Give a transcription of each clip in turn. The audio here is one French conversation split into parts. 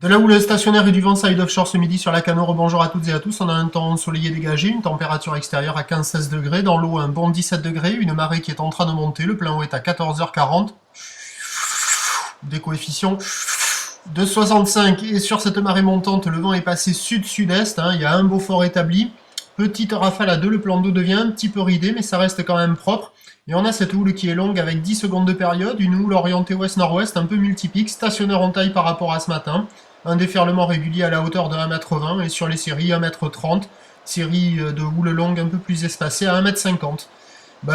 De là où le stationnaire et du vent side offshore ce midi sur la Canot, bonjour à toutes et à tous. On a un temps ensoleillé dégagé, une température extérieure à 15-16 degrés, dans l'eau un bon 17 degrés, une marée qui est en train de monter, le plein eau est à 14h40, des coefficients de 65, et sur cette marée montante, le vent est passé sud-sud-est, il y a un Beaufort établi, petite rafale à 2, le plan d'eau devient un petit peu ridé, mais ça reste quand même propre. Et on a cette houle qui est longue avec 10 secondes de période, une houle orientée ouest-nord-ouest, un peu multipique, stationnaire en taille par rapport à ce matin, un déferlement régulier à la hauteur de 1,20 m et sur les séries 1,30 m, série de houle longue un peu plus espacée à 1,50 m.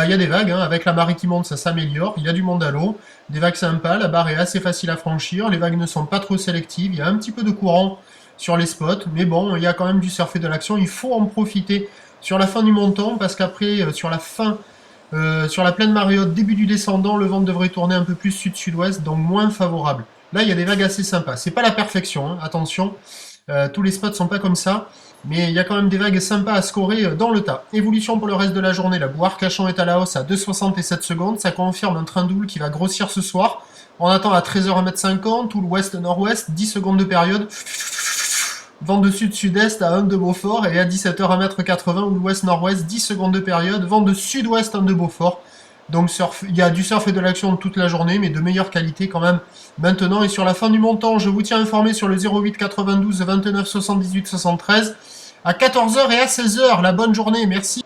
Il y a des vagues, avec la marée qui monte ça s'améliore, il y a du monde à l'eau, des vagues sympas, la barre est assez facile à franchir, les vagues ne sont pas trop sélectives, il y a un petit peu de courant sur les spots, mais bon, il y a quand même du surf et de l'action, il faut en profiter sur la fin du montant, parce qu'après, sur la pleine marée haute, début du descendant, le vent devrait tourner un peu plus sud-sud-ouest, donc moins favorable. Là, il y a des vagues assez sympas. C'est pas la perfection, attention. Tous les spots sont pas comme ça. Mais il y a quand même des vagues sympas à scorer dans le tas. Évolution pour le reste de la journée. La boue Arcachon est à la hausse à 2,67 secondes. Ça confirme un train d'houle qui va grossir ce soir. On attend à 13h 1,50 m, houle ouest-nord-ouest, 10 secondes de période. Vent de sud-sud-est à 1 de Beaufort. Et à 17h 1,80 m, houle ouest-nord-ouest, 10 secondes de période. Vent de sud-ouest 1 de Beaufort. Donc il y a du surf et de l'action toute la journée, mais de meilleure qualité quand même maintenant. Et sur la fin du montant, je vous tiens informé sur le 08 92 29 78 73 à 14h et à 16h. La bonne journée, merci.